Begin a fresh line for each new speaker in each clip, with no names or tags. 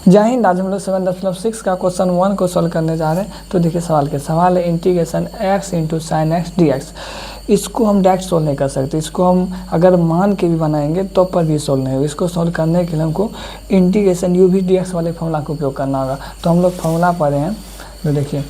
जय हिंद। आज हम लोग 7.6 का क्वेश्चन 1 को सॉल्व करने जा रहे हैं। तो देखिए सवाल है integration x into sine x d x. इसको हम डायरेक्ट सोल्व नहीं कर सकते, इसको हम अगर मान के भी बनाएंगे तो पर भी सोल्व नहीं होगा। इसको सोल्व करने के लिए हमको इंटीग्रेशन यू भी डी एक्स वाले फॉर्मूला का उपयोग करना होगा। तो हम लोग फॉर्मूला पढ़े हैं, तो देखिए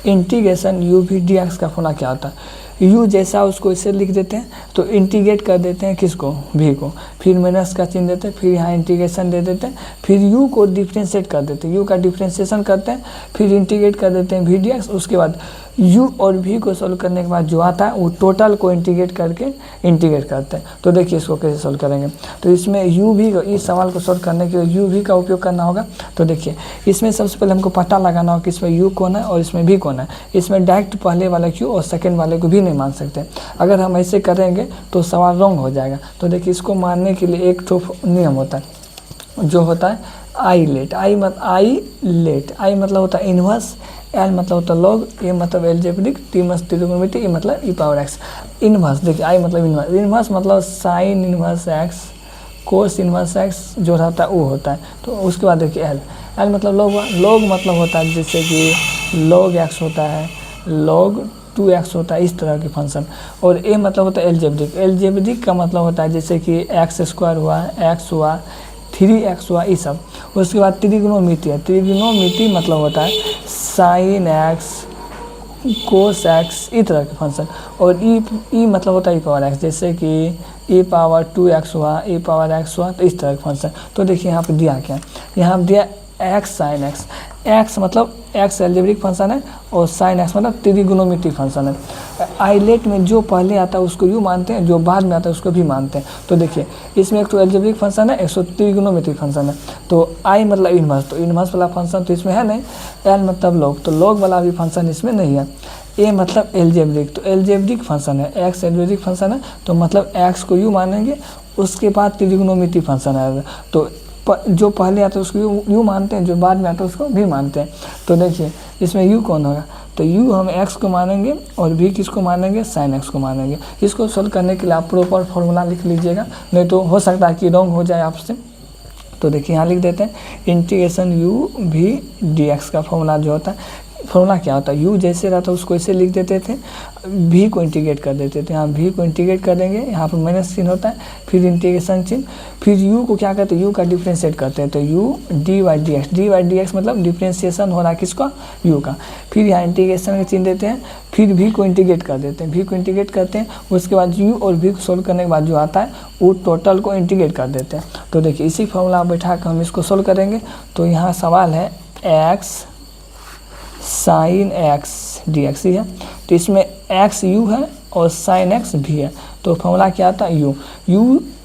इंटीग्रेशन यू भी डी एक्स का फॉर्मूला क्या होता है। u जैसा उसको इसे लिख देते हैं, तो इंटीग्रेट कर देते हैं किसको, v को, फिर माइनस का चिन्ह देते हैं, फिर यहाँ इंटीग्रेशन दे देते हैं, फिर u को डिफ्रेंशिएट कर देते हैं, u का डिफ्रेंशिएशन करते हैं, फिर इंटीग्रेट कर देते हैं v dx। उसके बाद u और v को सोल्व करने के बाद जो आता है वो टोटल को इंटीग्रेट करके इंटीग्रेट करते हैं। तो देखिए इसको कैसे सोल्व करेंगे। तो इसमें u v को, इस सवाल को सोल्व करने के लिए u v का उपयोग करना होगा। तो देखिए इसमें सबसे पहले हमको पता लगाना होगा कि इसमें u कौन है और इसमें v कौन है। इसमें डायरेक्ट पहले वाले q और सेकेंड वाले को भी नहीं मान सकते। अगर हम ऐसे करेंगे तो सवाल रॉन्ग हो जाएगा। तो देखिए इसको मानने के लिए एक तो नियम होता है जो होता है आई लेट। आई मतलब होता है इन्वर्स, एल मतलब होता है लॉग, ए मतलब एलजेब्रिक, टी मतलब त्रिकोणमिति, ए मतलब ई पावर एक्स। इन्वर्स देखिए आई मतलब इन्वर्स मतलब साइन इन्वर्स एक्स, कोस इन्वर्स एक्स जो रहता है वो होता है। तो उसके बाद देखिए एल मतलब लॉग मतलब होता है जैसे कि लॉग एक्स होता है, लॉग 2x होता है, इस तरह के फंक्शन। और ए मतलब होता है एलजेब्रिक का मतलब होता है जैसे कि एक्स स्क्वायर हुआ, एक्स हुआ, 3x हुआ, ये सब। उसके बाद त्रिकोणमिति है, त्रिकोणमिति मतलब होता है साइन एक्स, कोस एक्स, इस तरह के फंक्शन। और ई मतलब होता है ई पावर एक्स, जैसे कि ए पावर 2x हुआ, ए पावर एक्स हुआ, तो इस तरह के फंक्शन। तो देखिए यहाँ पे दिया क्या, यहाँ दिया एक्स साइन एक्स। एक्स मतलब एक्स एल्जेब्रिक फंक्शन है और साइन एक्स मतलब त्रिकोणमिति फंक्शन है। आइलेट में जो पहले आता है उसको यू मानते हैं, जो बाद में आता है उसको भी मानते हैं। तो देखिए इसमें एक तो एल्जेब्रिक फंक्शन है, एक तो त्रिकोणमिति फंक्शन है। तो आई मतलब इन्वर्स, तो इन्वर्स वाला फंक्शन तो इसमें है नहीं। एल मतलब लॉग, तो लॉग वाला भी फंक्शन इसमें नहीं है। ए मतलब एल्जेब्रिक, तो एल्जेब्रिक फंक्शन है, एक्स एल्जेब्रिक फंक्शन है, तो मतलब एक्स को यू मानेंगे। उसके बाद त्रिकोणमिति फंक्शन आएगा, तो जो पहले आता है उसको यू मानते हैं, जो बाद में आता है उसको भी मानते हैं। तो देखिए इसमें यू कौन होगा, तो यू हम एक्स को मानेंगे और भी किसको मानेंगे, साइन एक्स को मानेंगे। इसको सोल्व करने के लिए आप प्रॉपर फॉर्मूला लिख लीजिएगा, नहीं तो हो सकता है कि रॉन्ग हो जाए आपसे। तो देखिए यहाँ लिख देते हैं इंटीग्रेशन यू भी डी एक्स का फॉर्मूला जो होता है, फॉर्मूला क्या होता है, u जैसे रहता है उसको ऐसे लिख देते थे, v को इंटीग्रेट कर देते थे। यहाँ v को इंटीग्रेट कर देंगे, यहाँ पर माइनस चिन्ह होता है, फिर इंटीग्रेशन चिन्ह, फिर u को क्या करते हैं, u का डिफ्रेंशिएट करते हैं। तो u d y d x मतलब डिफ्रेंशिएशन हो रहा है किसका, u का। फिर यहाँ इंटीग्रेशन का चिन्ह देते हैं, फिर v को इंटीग्रेट कर देते हैं, v को इंटीग्रेट करते हैं। उसके बाद u और v को सोल्व करने के बाद जो आता है वो टोटल को इंटीग्रेट कर देते हैं। तो देखिए इसी फॉर्मूला बैठा कर हम इसको सोल्व करेंगे। तो यहाँ सवाल है x sine x d x ही है, तो इसमें एक्स यू है और साइन एक्स भी है। तो फॉर्मूला क्या आता है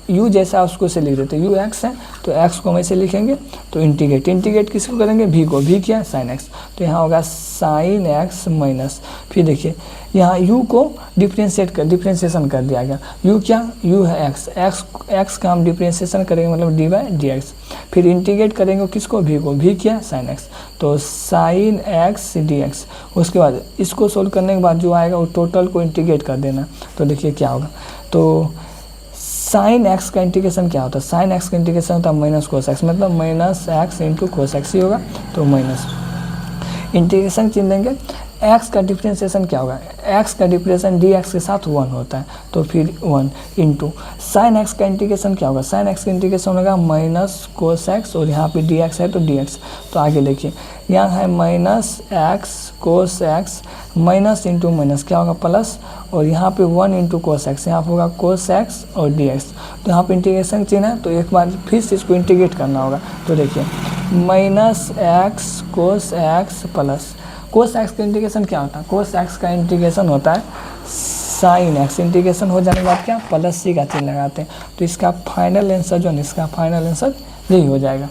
यू जैसा उसको से लिख देते हैं, यू एक्स है तो एक्स को हम ऐसे लिखेंगे। तो इंटीग्रेट किसको करेंगे, भी को, भी क्या साइन एक्स, तो यहाँ होगा साइन एक्स माइनस, फिर देखिए यहाँ u को डिफ्रेंशिएशन कर दिया गया। u क्या, u है x का हम डिफ्रेंशिएशन करेंगे मतलब डी बाई डी एक्स। फिर इंटीग्रेट करेंगे किसको, v को, v क्या साइन x, तो साइन एक्स डी एक्स। उसके बाद इसको सोल्व करने के बाद जो आएगा वो टोटल को इंटीग्रेट कर देना। तो देखिए क्या होगा, तो साइन एक्स का इंटीग्रेशन क्या होता है, साइन एक्स का इंटीग्रेशन होता है माइनस कोस एक्स, मतलब minus x into cos x ही होगा। तो माइनस इंटीग्रेशन चिन्ह देंगे, x का डिफ्रेंशिएशन क्या होगा, x का डिफ्रेंशिएशन dx के साथ 1 होता है, तो फिर 1 इंटू साइन x का इंटीग्रेशन क्या होगा, साइन x का इंटीग्रेशन होगा माइनस कोस एक्स, और यहाँ पे dx है तो dx। तो आगे देखिए यहाँ है minus x cos x, minus into minus क्या होगा प्लस, और यहाँ पे 1 इंटू कोस एक्स, यहाँ पर होगा कोस एक्स और dx। तो यहाँ पे इंटीग्रेशन चिन्ह है, तो एक बार फिर से इसको इंटीग्रेट करना होगा। तो देखिए minus x cos x plus cos x का इंटीग्रेशन क्या होता है, कोस एक्स का इंटीग्रेशन होता है साइन एक्स। इंटीग्रेशन हो जाने के बाद क्या प्लस सी का चिन्ह लगाते हैं। तो इसका फाइनल आंसर जो है, इसका फाइनल आंसर यही हो जाएगा।